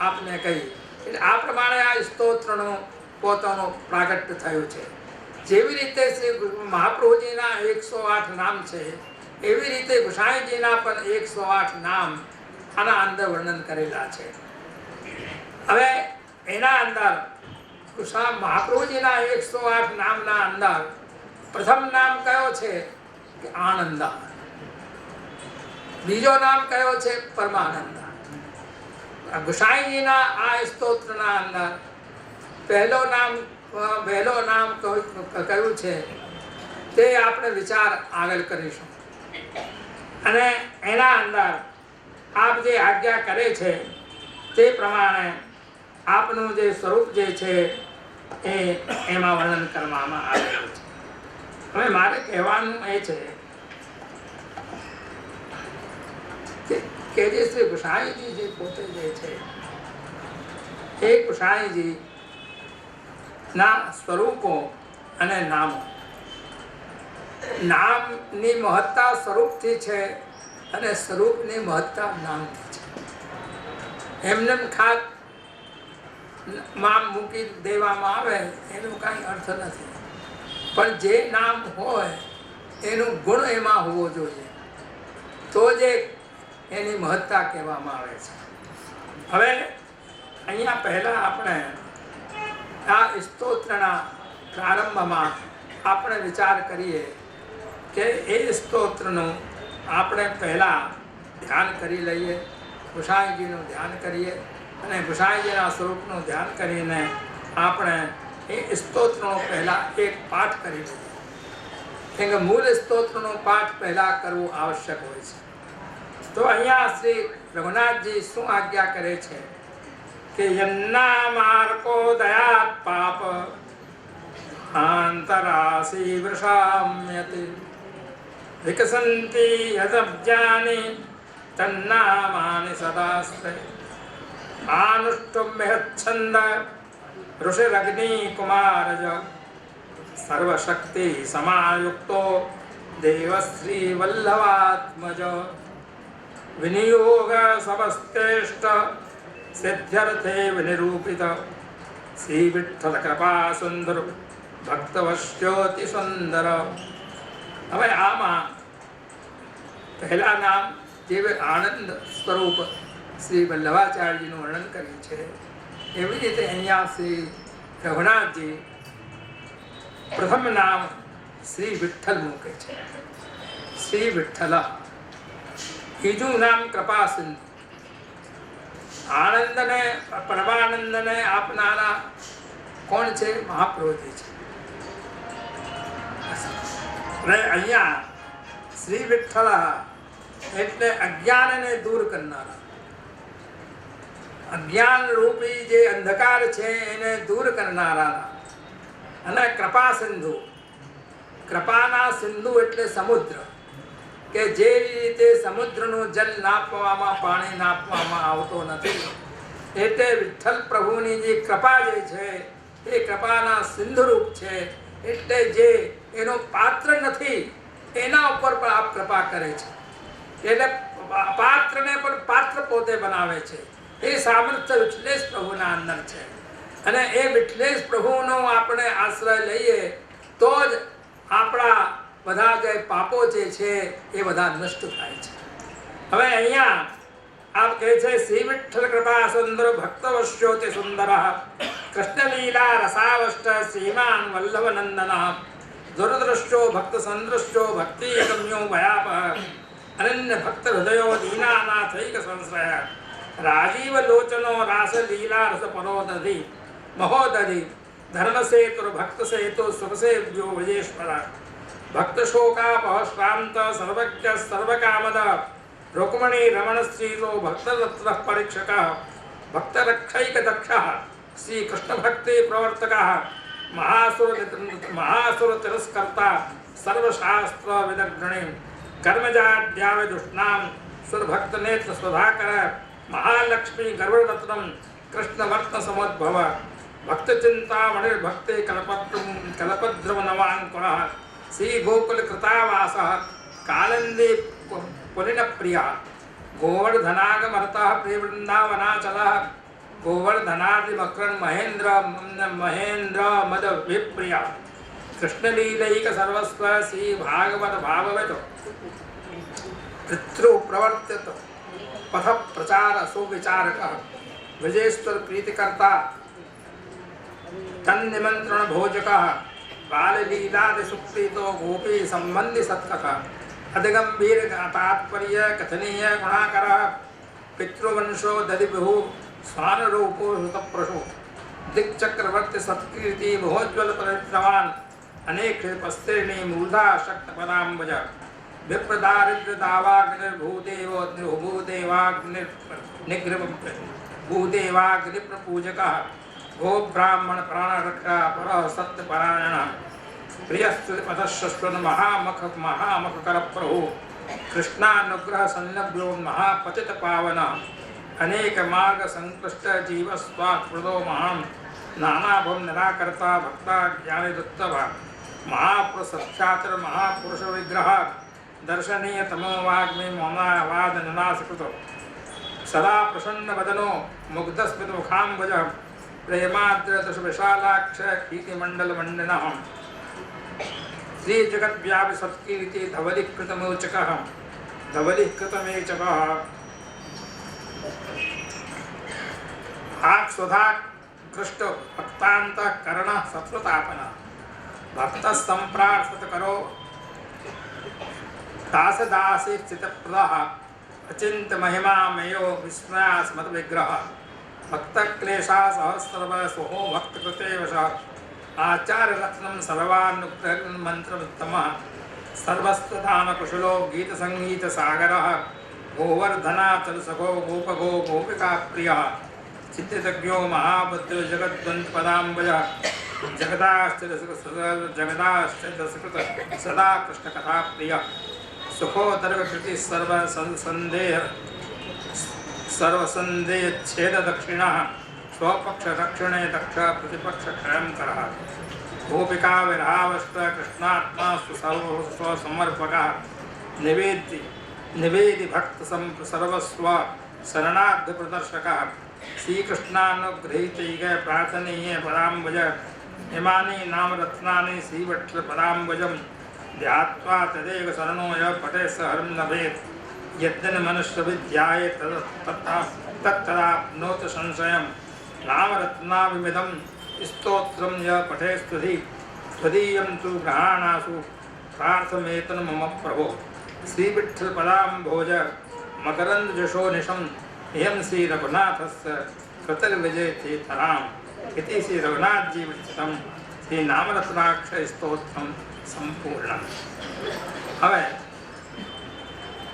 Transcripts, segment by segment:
આપને કહી. એટલે આ પ્રમાણે આ સ્તોત્રનો પોતાનો પ્રાગટ્ય થયું છે. જેવી રીતે શ્રી મહાપ્રભુજીના 108 નામ છે, એવી રીતે ગુસાઈજીના પણ 108 નામ આના અંદર વર્ણન કરેલા છે. હવે એના અંદર મહાપ્રભુજીના 108 નામના અંદર પ્રથમ નામ કયો છે કે આનંદા, બીજો નામ કયો છે પરમાનંદા. ગુસાઈજીના આ સ્તોત્રના અંદર પહેલો નામ કયું છે તે આપણે વિચાર આગળ કરીશું. અને એના અંદર આપ જે આજ્ઞા કરે છે તે પ્રમાણે આપનું જે સ્વરૂપ જે છે એમાં વર્ણન કરવામાં આવેલું છે. હવે મારે કહેવાનું એ છે કે જે શ્રી ગુસાઈજી જે પોતે જે છે એ ગુસાઈજી ના સ્વરૂપો અને નામો, નામની મહત્તા સ્વરૂપથી છે અને સ્વરૂપની મહત્તા નામથી છે. એમને ખાસ નામ મૂકી દેવામાં આવે એનો કાંઈ અર્થ નથી, પણ જે નામ હોય એનું ગુણ એમાં હોવો જોઈએ, તો જે એની મહત્તા કહેવામાં આવે છે. હવે અહીંયા પહેલા આપણે આ સ્તોત્રના પ્રારંભમાં આપણે વિચાર કરીએ કે એ સ્તોત્રનું આપણે પહેલાં ધ્યાન કરી લઈએ, ગુસાઈજીનું ધ્યાન કરીએ અને ગુસાઈજીના સ્વરૂપનું ધ્યાન કરીને આપણે એ સ્તોત્રનો પહેલાં એક પાઠ કરી લઈએ. કેમ કે મૂળ સ્તોત્રનો પાઠ પહેલાં કરવું આવશ્યક હોય છે. તો અહીંયા શ્રી રઘુનાથજી શું આજ્ઞા કરે છે કે યન્ના માર્કો દયાત પાપ આંતરાસી વૃષામ્યતિ વિકસંતિ યદબ્જાની તન્નામાની સદાસ્તે આનુષ્ટુમ્યચ્છન્દ ઋષિરગ્નિ કુમારજ સર્વશક્તિ સમાયુક્તો દેવશ્રી વલ્લભાત્મજ વિનિયોગ સમસ્તેષ્ટ સિદ્ધ્યર્થે વિનિરૂપિત શ્રી વિઠ્ઠલ કૃપા સુંદર ભક્તવશ્યોતિ સુંદર. હવે આમાં પહેલા નામ જે આનંદ સ્વરૂપ શ્રી વલ્લભાચાર્યજીનું વર્ણન કર્યું છે, એવી રીતે અહીંયા શ્રી રઘુનાથજી પ્રથમ નામ શ્રી વિઠ્ઠલ મૂકે છે, શ્રી વિઠ્ઠલ. બીજું નામ કૃપા સિંધુ. આનંદને પરમાનંદને આપનારા કોણ છે? મહાપ્રભુજી છે. અને અહીંયા શ્રી વિઠ્ઠલ એટલે અજ્ઞાનને દૂર કરનારા, અજ્ઞાન રૂપી જે અંધકાર છે એને દૂર કરનારા. અને કૃપા સિંધુ, કૃપાના સિંધુ એટલે સમુદ્ર, કે જે રીતે સમુદ્રનું જલ નાપવામાં, પાણી નાપવામાં આવતો નથી, એટલે વિઠ્ઠલ પ્રભુની જે કૃપા જે છે એ કૃપાના સિંધુરૂપ છે. એટલે જે એનો પાત્ર નથી એના ઉપર પણ આપ કૃપા કરે છે. એટલે પાત્રને પણ પાત્ર પોતે બનાવે છે. એ સામર્થ્ય વિઠ્ઠલેશ પ્રભુના અંદર છે. અને એ વિઠ્ઠલેશ પ્રભુનો આપણે આશ્રય લઈએ તો જ આપણા બધા જે પાપો જે છે એ બધા નષ્ટ થાય છે. હવે અહીંયા આપ કહે છે શ્રી વિઠ્ઠલ કૃપા સુંદર ભક્તવશ્યોતિ સુંદર કૃષ્ણ લીલા રસાવષ્ટ શ્રીમાન વલ્લભ નંદન દુરદ્રષ્ટો ભક્ત સંદ્રષ્ટો ભક્તિ ગમ્યો ભયાપ અનન્ય ભક્ત હૃદયો દીનાનાથૈક સંશ્રય રાજીવ લોચનો રાસ લીલા રસ પરોદધિ મહોદધિ ધર્મ સેતુ ભક્ત સેતુ સુખસેવ્યો વિજેશ્વર ભક્ત શોકાપહશ્રાંત સર્વજ્ઞ સર્વકામદ रुक्मणी रमण श्रीलो भक्तरत्न परीक्षक भक्तरक्षैक दक्ष श्री कृष्ण भक्ति प्रवर्तक महासुर तिरस्कर्ता सर्वशास्त्र विदग्रणी कर्मजाड्याव दुष्णाम सुरभक्त नेत्र सुधाकर महालक्ष्मी गर्भरत्नम कृष्णवर्त्न समुद्भव भक्त चिंता मणिर्भक्ति कल्पद्रव नवांकुरः श्री गोकुल कृतावास कालंदी पुलिन प्रिया गोवर्धनागमर्तः प्रिय वृंदावनाचलः गोवर्धनादि मकरन महेंद्र महेंद्र मद विप्रिया कृष्णलीलैक सर्वस्व श्री भागवत भागवत पितृ प्रवर्तित पथ प्रचार सुविचारक विजयेश्वर प्रीतिकर्ता तन निमंत्रण भोजक बाल लीलादि सुप्रीतो गोपी संबंधी सत्कथा अधिगंभीर तात्पर्य कथनीय गुणाकर पितृवंशो दधिभु स्वान रूपो सुतप्रशु दिक्चक्रवर्ती सत्कीर्ति बहुज्वल परित्रवान अनेक पस्त्रिणी मूर्धा शक्त पदाम्बज विप्रदारिद्र दावाग्नि भूदेव भूदेवाग्नि निग्रह भूदेवाग्नि प्रपूजक गो ब्राह्मण प्राणरक्षा पर सत्यपरायण प्रियस्तुति पथश्वन महामख महामख कर प्रभु कृष्णानुग्रह सन्नभ्यो महापतित पावन अनेक मार्ग संकृष्ट जीव स्वात्मदो महान नानाभम निराकर्ता भक्ता ज्ञानी दत्तभ महापुरुष सक्षात्र महापुरुष विग्रह दर्शनीय तमो वाग्मी मौनावाद निनाशकृत सदा प्रसन्न वदनो मुग्धस्मित मुखाम्बज प्रेमाद्र दश विशालाक्ष कीर्तिमंडल मंडिनः श्री जगत व्यापी सत्कीर्ति धवलीकृतमोचकः धवलीकृतमेचकः स्वधा कृष्ट भक्तांत कर्ण सत्वतापन भक्त संप्रार्थत करो दास दासी चित प्रदः अचिंत महिमा मयो विस्मयास्मद विग्रह भक्त क्लेशा सहस्रव सोहो भक्त कृते वश आचार्य रत्नम सर्वानुग्रह मंत्र उत्तम सर्वस्वधान कुशलो गीत संगीत सागरः गोवर्धनाचल सखो गोपगो गोपिका प्रियः चित्तज्ञो महाभद्रो जगद्वंत पदाम्बज जगदाश्चर्यसकृत सदा कृष्ण कथा प्रिय सुखोदर्ग कृति सर्वसंदेह छेद दक्षिण स्वपक्ष रक्षणे दक्ष प्रतिपक्ष क्षयं करः गोपिका विरहावस्त कृष्णात्मा स्वसमर्पक निवेदि भक्त सर्वस्व शरणार्थ प्रदर्शक श्रीकृष्णानुगृहीतैक प्रार्थनीय पदाम्बज इमानि नाम रत्नानि श्रीवत्स पदाम्बजं ध्यात्वा तदेव शरणो यः पठेत् स हरिं लभेत् यद्यन् मनुष्य विद्याये तत्तदाप्नोत् संशयं नाम रत्नाभिमिदं स्तोत्रं यः पठेत् त्वदीयं तु ग्रहाणासु प्रार्थमेतन् मम प्रभो श्रीविठ्ठल पदाम्भोज मकरन्द जशोनिशं एवं श्री रघुनाथस्य कृतविजय तीर्थराम इति श्री रघुनाथ जी विरचितं श्री नामरत्नाक्षर स्तोत्रम संपूर्ण હવે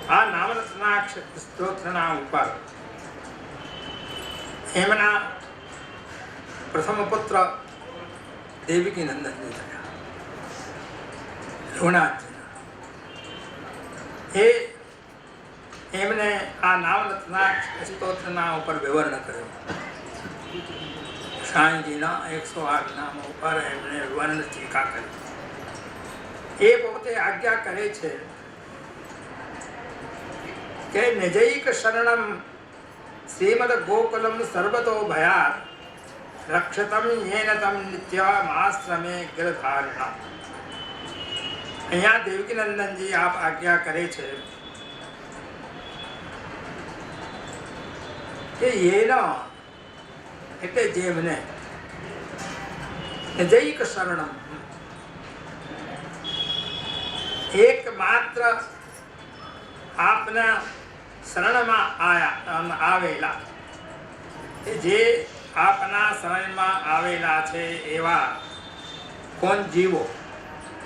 આ નામરત્નાક્ષર સ્તોત્રના ઉપર એમના પ્રથમ પુત્ર દેવકી નંદનજી થયા રઘુનાથજી એ એમને આ નામરત્નાક્ષર સ્તોત્રના ઉપર વિવરણ કર્યું સાંઈજીના 108 નામ ઉપર એમણે વર્ણ ટીકા કરી એ પોતે આજ્ઞા કરે છે કે નિજૈક શરણમ શ્રીમદ ગોકુલમ સર્વતો ભયાત રક્ષતમ યેન તમ નિત્યમાશ્રમે ગિરધારિણા અહીંયા દેવકીનંદનજી આપ આજ્ઞા કરે છે કે એનો એટલે જેમને નિજૈક શરણમ એકમાત્ર આપના શરણમાં આવેલા જે આપના શરણમાં આવેલા છે એવા કોણ જીવો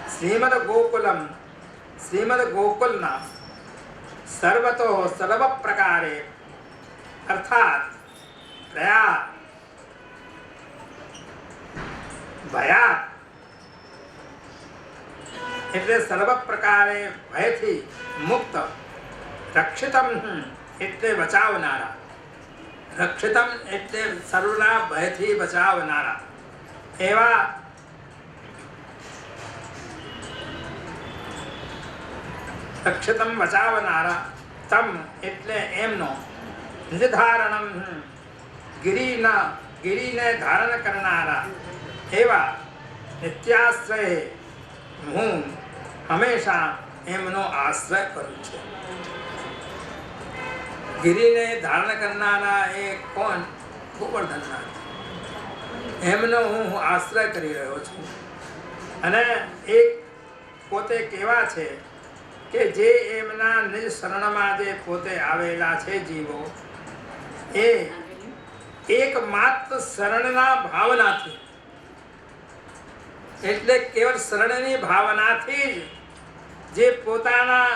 શ્રીમદ ગોકુલના સર્વતો સર્વ પ્રકારે अर्थात भयात એટલે સર્વ પ્રકારે ભયથી મુક્ત રક્ષિતમ એટલે બચાવનારા રક્ષિતમ એટલે સર્વના ભયથી બચાવનારા એવા રક્ષિતમ બચાવનારા તમ એટલે એમનો નિધારણમ ગિરિને ધારણ કરનારા એવા નિત્યાશ્રય હું હંમેશા એમનો આશ્રય કરું છું. ગિરિને ધારણ કરનારા એ કોણ? ગોવર્ધનનાથ. એમનો હું આશ્રય કરી રહ્યો છું. અને એક પોતે કેવા છે કે જે એમના નિજ શરણમાં જે પોતે આવેલા છે જીવો, એ એકમાત્ર શરણના ભાવનાથી, એટલે કેવળ શરણની ભાવનાથી જ જે પોતાના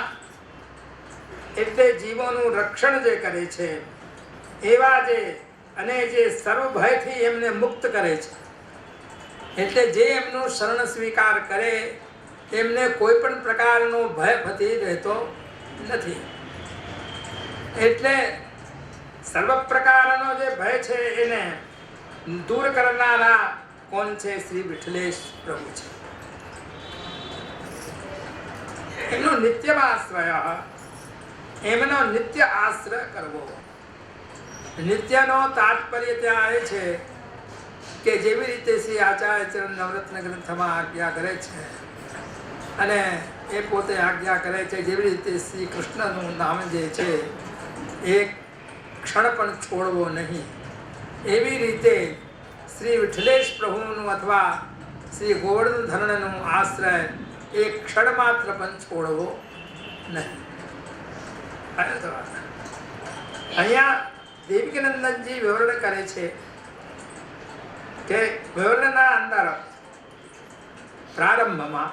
એટલે જીવોનું રક્ષણ જે કરે છે એવા જે અને જે સર્વ ભયથી એમને મુક્ત કરે છે, એટલે જે એમનું શરણ સ્વીકાર કરે એમને કોઈ પણ પ્રકારનો ભય પતી રહેતો નથી. એટલે સર્વ પ્રકારનો જે ભય છે એને દૂર કરનારા કોણ છે? શ્રી વિઠ્ઠલેશ પ્રભુ છે. એમનો નિત્ય આશ્રય, એમનો નિત્ય આશ્રય કરવો. નિત્યનો તાત્પર્ય ત્યાં એ છે કે જેવી રીતે શ્રી આચાર્ય ચરણ નવરત્ન ગ્રંથમાં આજ્ઞા કરે છે અને એ પોતે આજ્ઞા કરે છે, જેવી રીતે શ્રી કૃષ્ણનું નામ જે છે એક ક્ષણ પણ છોડવો નહીં, એવી રીતે શ્રી વિઠ્ઠલેશ પ્રભુનું અથવા શ્રી ગોવર્ધનનું આશ્રય એક ક્ષણ માત્ર પણ છોડવો નહીં. અહીંયા દેવકીનંદનજી વિવરણ કરે છે કે વિવરણના અંદર પ્રારંભમાં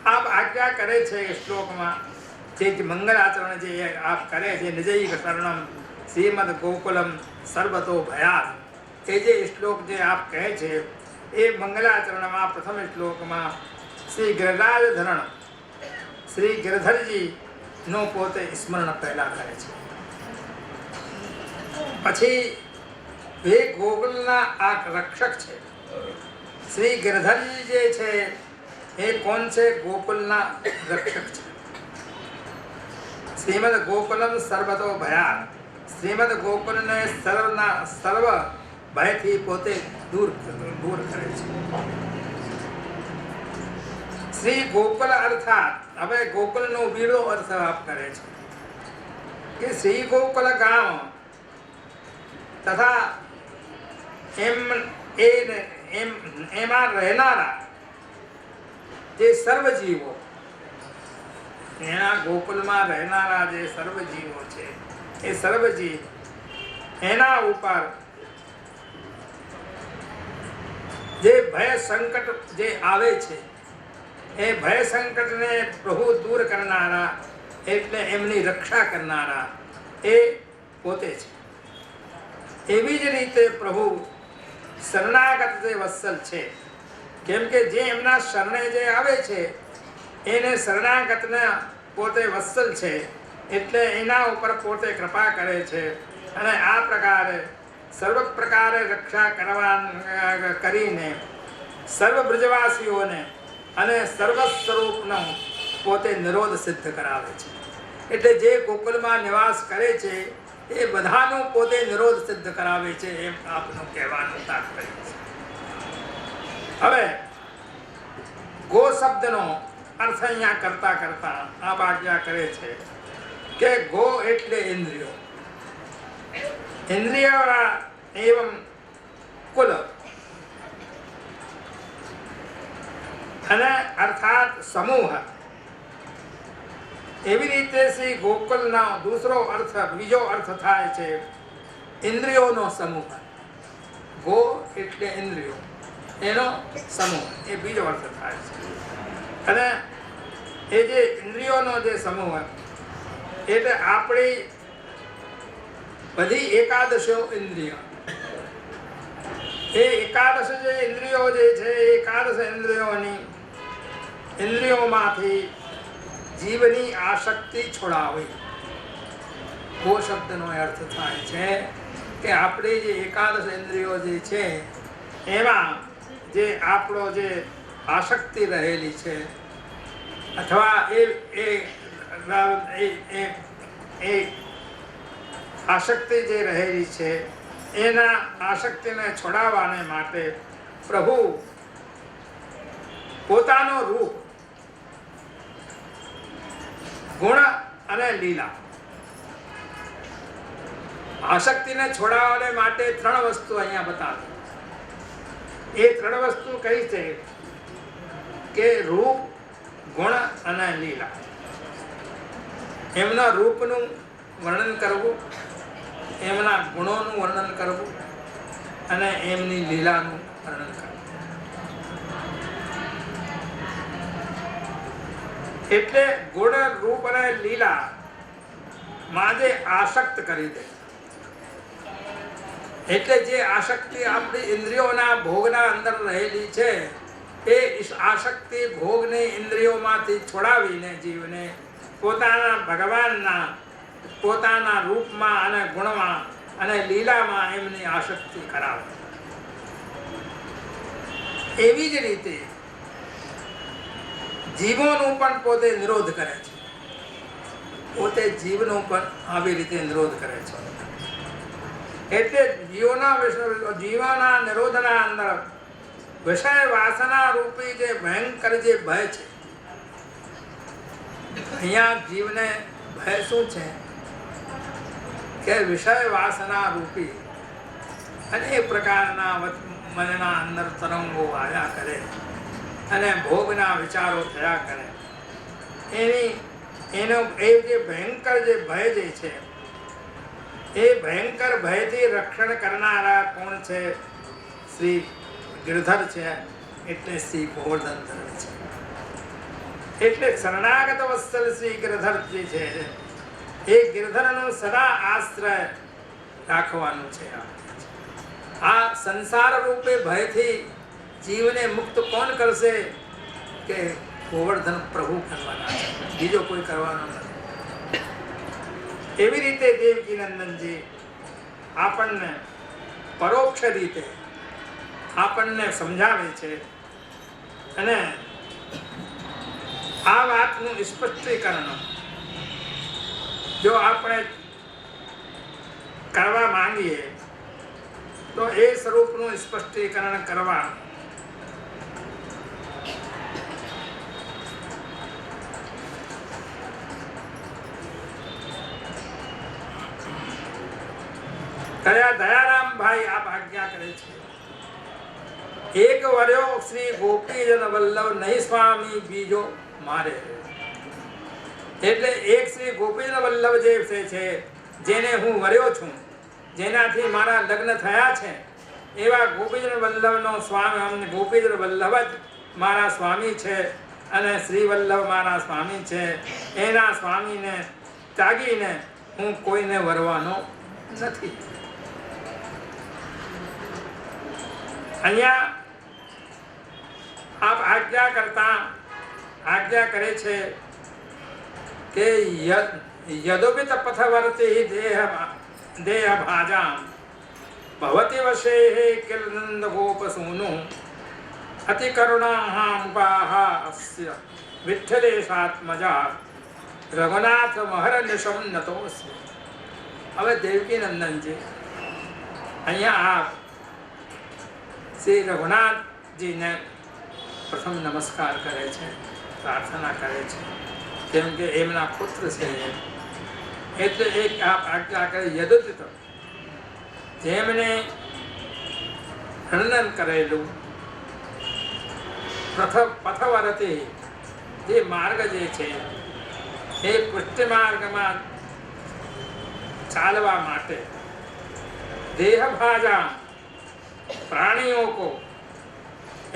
આપ આજ્ઞા કરે છે શ્લોકમાં, જે મંગલાચરણ જે આપ કરે છે, નિજૈક શરણમ શ્રીમદ ગોકુલમ સર્વતો ભયાત, એ જે શ્લોક જે આપ કહે છે એ મંગલાચરણમાં પ્રથમ શ્લોકમાં શ્રી ગિરરાજ ધરણ શ્રી ગિરધરજી નો પોતે સ્મરણ પહેલા કરે છે. પછી એ ગોકુલના આ રક્ષક છે. શ્રી ગિરધરજી જે છે એ કોણ છે? ગોકુલના રક્ષક છે. શ્રીમદ ગોકુલમ સર્વતો ભયાત, શ્રીમદ ગોકુલને સર્વ ભયથી પોતે દૂર કરે છે. શ્રી ગોકુલ અર્થાત હવે ગોકુલનો બીડો અર્થ આપ કરે છે કે શ્રી ગોકુલ ગામ તથા એમાં રહેનારા જે સર્વ જીવો, એના ગોકુલમાં રહેનારા જે સર્વ જીવો છે એ સર્વ જીવ એના ઉપર જે ભય સંકટ જે આવે છે એ ભય સંકટને પ્રભુ દૂર કરનારા, એટલે એમની રક્ષા કરનારા એ પોતે છે. એવી જ રીતે પ્રભુ શરણાગત જે વત્સલ છે, કેમ કે જે એમના શરણે જે આવે છે એને શરણાગતને પોતે વત્સલ છે, એટલે એના ઉપર પોતે કૃપા કરે છે. અને આ પ્રકારે સર્વ પ્રકારે રક્ષા કરીને સર્વ બ્રજવાસીઓને અને સર્વ સ્વરૂપનો પોતે નિરોધ સિદ્ધ કરાવે છે. એટલે જે ગોકુલમાં નિવાસ કરે છે એ બધાનું પોતે નિરોધ સિદ્ધ કરાવે છે, એમ આપનું કહેવાનું તાત્પર્ય છે. હવે ગો શબ્દનો અર્થ અહીંયા કરતા કરતા આ આજ્ઞા કરે છે કે ગો એટલે ઇન્દ્રિયો, ઇન્દ્રિય એવં કુલ, અને અર્થાત સમૂહ. એવી રીતે શ્રી ગોકુલનો દૂસરો અર્થ, બીજો અર્થ થાય છે ઇન્દ્રિયોનો સમૂહ. ગો એટલે ઇન્દ્રિયો, એનો સમૂહ, એ બીજો અર્થ થાય છે. અને એ જે ઇન્દ્રિયોનો જે સમૂહ એટલે આપણી બધી એકાદશો ઇન્દ્રિયો, એ એકાદશ જે ઇન્દ્રિયો જે છે એ એકાદશ ઇન્દ્રિયોમાંથી જીવની આસક્તિ છોડાવી. ગો શબ્દનો અર્થ થાય છે કે આપણી જે એકાદશ ઇન્દ્રિયો જે છે એમાં જે આપણો જે આસક્તિ રહેલી છે અથવા એ આસક્તિ જે રહેલી છે એના આસક્તિને છોડાવવાને માટે પ્રભુ પોતાનો રૂપ, ગુણ અને લીલા, આસક્તિને છોડાવવાને માટે 3 વસ્તુ અહીંયા બતાવી. એ 3 વસ્તુ કઈ છે કે રૂપ, ગુણ અને લીલા. એમના રૂપનું વર્ણન કરવું, એમના ગુણોનું વર્ણન કરવું અને એમની લીલાનું વર્ણન કરવું. એટલે ગુણ, રૂપ અને લીલા માં જે આસક્ત કરી દે, એટલે જે આસક્તિ આપણી ઇન્દ્રિયોના ભોગના અંદર રહેલી છે એ આસક્તિ ભોગને ઇન્દ્રિયોમાંથી છોડાવીને જીવને પોતાના ભગવાનના, પોતાના રૂપમાં અને ગુણમાં અને લીલામાં એમની આસક્તિ કરાવે. એવી જ રીતે જીવોનું પણ પોતે નિરોધ કરે છે, પોતે જીવનો પણ આવી રીતે નિરોધ કરે છે. એટલે જીવોના નિરોધના અંદર વિષય વાસના રૂપી જે ભયંકર જે ભય છે, અહીંયા જીવને ભય શું છે કે વિષય વાસના રૂપી અનેક પ્રકારના મનના અંદર તરંગો આવ્યા કરે અને ભોગના વિચારો થયા કરે. એનો એ જે ભયંકર જે ભય જે છે, એ ભયંકર ભયથી રક્ષણ કરનારા કોણ છે? શ્રી ગિરધર છે, એટલે શ્રી ગોવર્ધન છે. એટલે શરણાગત વત્સલ શ્રી ગિરધર જે છે એ ગિરધરનો સદા આશ્રય રાખવાનું છે. આ સંસાર રૂપે ભયથી જીવને મુક્ત કોણ કરશે? કે ગોવર્ધન પ્રભુ કરવાના છે, બીજો કોઈ કરવાનો નથી. એવી રીતે દેવકી નંદનજી આપણને પરોક્ષ રીતે આપણને સમજાવે છે અને આ વાતનું સ્પષ્ટીકરણ જો આપણે કરવા માંગીએ તો એ સ્વરૂપનું સ્પષ્ટીકરણ કરવા કયા દયારામભાઈ આપ આજ્ઞા કરે છે. એક વર્યો શ્રી ગોપીજન વલ્લભ નહીં સ્વામી બીજો મારે. એટલે એક શ્રી ગોપીજન વલ્લભ જે છે, જેને હું વર્યો છું, જેનાથી મારા લગ્ન થયા છે, એવા ગોપીજન વલ્લભનો સ્વામી, ગોપીજન વલ્લભ જ મારા સ્વામી છે અને શ્રી વલ્લભ મારા સ્વામી છે. એના સ્વામીને ત્યાગીને હું કોઈને વરવાનો નથી. અહીંયા આપ આજ્ઞા કરે છે કે યદોપિત પથવર્તી દેહ ભાજામ ભવતી વશે કિલ નંદ ગોપ સૂનુ અતિ કરુણાહાસ્ય વિઠ્ઠલેશાત્મજા રઘુનાથ મહર્નિશમ નતોસ્મિ. હવે દેવકી નંદનજી અહીંયા આપ શ્રી રઘુનાથજીને પ્રથમ નમસ્કાર કરે છે, પ્રાર્થના કરે છે, કેમ કે એમના પુત્ર છે. એટલે એક આપ આજ્ઞા કરે યદુચિત, જેમને વર્ણન કરેલું પથવરતી જે માર્ગ જે છે એ પુષ્ટિ માર્ગમાં ચાલવા માટે દેહભાજા प्राणियों को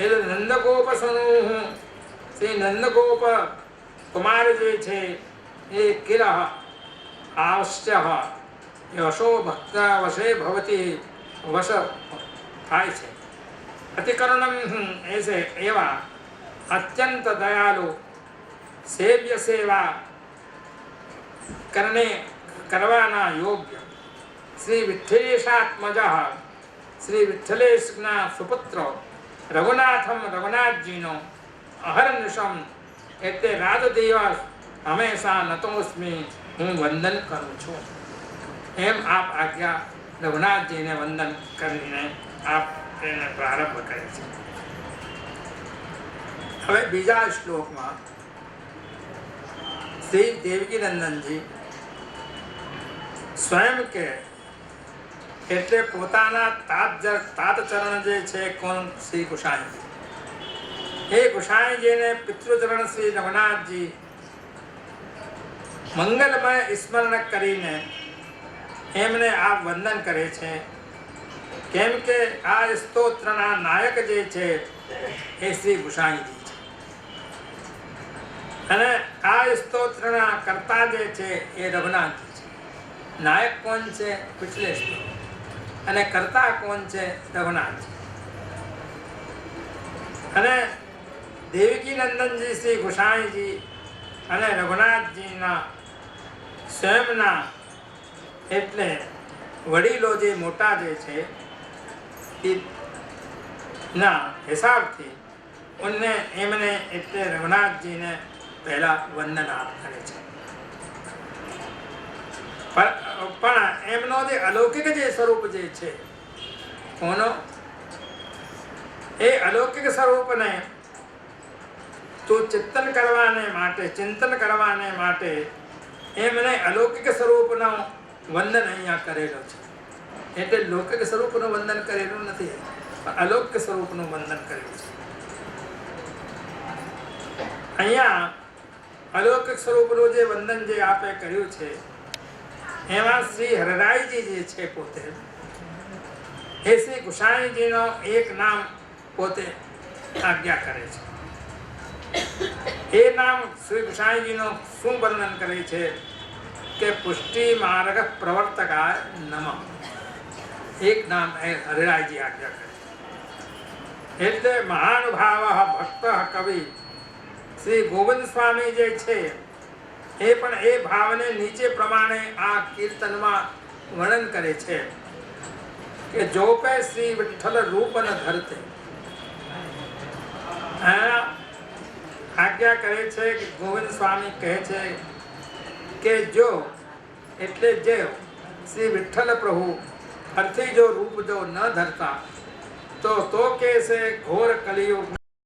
नंदगोप समूह श्री नंदगोप कुमार जे छे ये किल आवश्य यशो भक्त वशे भवती वश थाय छे. अतिकरणम ऐसे एवा अत्यंत दयालु सेव्य सेवा करवाना योग्य श्री विठ्ठलेशात्मजा श्री विठ्ठलेशના સુપુત્ર રઘુનાથજીનો અહર્નિશમ એટલે રાત દિવસ હંમેશા નતોસ્મી હું વંદન કરું છું. એમ આપ આજ્ઞા રઘુનાથજીને વંદન કરીને આપ એને પ્રારંભ કરે છે. હવે બીજા શ્લોકમાં શ્રી દેવકીનંદનજી સ્વયં કે એટલે પોતાના તાતચરણ જે છે કોણ શ્રી ગુસાઈજી, એ ગુસાઈજીને પિતૃચરણ શ્રી રઘુનાથજી મંગલમય સ્મરણ કરીને એમને આ વંદન કરે છે. કેમ કે આ સ્તોત્રના નાયક જે છે એ શ્રી ગુસાઈજી છે અને આ સ્તોત્રના કર્તા જે છે એ રઘુનાથજી છે. નાયક કોણ છે? પિછલે શ્લોક. અને કર્તા કોણ છે? રઘુનાથજી. અને દેવકીનંદનજી શ્રી ગુસાઈજી અને રઘુનાથજીના સ્વયંના એટલે વડીલો જે મોટા જે છે ના હિસાબથી એમને એટલે રઘુનાથજીને પહેલા વંદન આપ કરે છે. પણ એમનો જે અલૌકિક જે સ્વરૂપ જે છે કોનો, એ અલૌકિક સ્વરૂપને તો ચિંતન કરવાને માટે એમને અલૌકિક સ્વરૂપનો વંદન અહીંયા કરેલો છે. એટલે લૌકિક સ્વરૂપનું વંદન કરેલું નથી, પણ અલૌકિક સ્વરૂપનું વંદન કરેલું છે. અહીંયા અલૌકિક સ્વરૂપનું જે વંદન જે આપે કર્યું છે એમાં શ્રી હરરાયજી જે છે પોતે એ શ્રી ગુસાઈજીનો એક નામ પોતે આજ્ઞા કરે છે. એ નામ શ્રી ગુસાઈજીનો શું વર્ણન કરે છે કે પુષ્ટિ માર્ગ પ્રવર્તકાય નમઃ. એક નામ એ હરિરાયજી આજ્ઞા કરે. એટલે મહાનુભાવ ભક્ત કવિ શ્રી ગોવિંદ સ્વામી જે છે એ પણ એ ભાવને નીચે પ્રમાણે આ કીર્તનમાં વર્ણન કરે છે કે જોપે શ્રી વિઠ્ઠલ રૂપન ધરતે. આજ્ઞા કરે છે કે ગોવિંદ સ્વામી કહે છે કે જો એટલે જે શ્રી વિઠ્ઠલ પ્રભુ ફરથી જો રૂપ જો ન ધરતા તો કે છે ઘોર કલિયુગ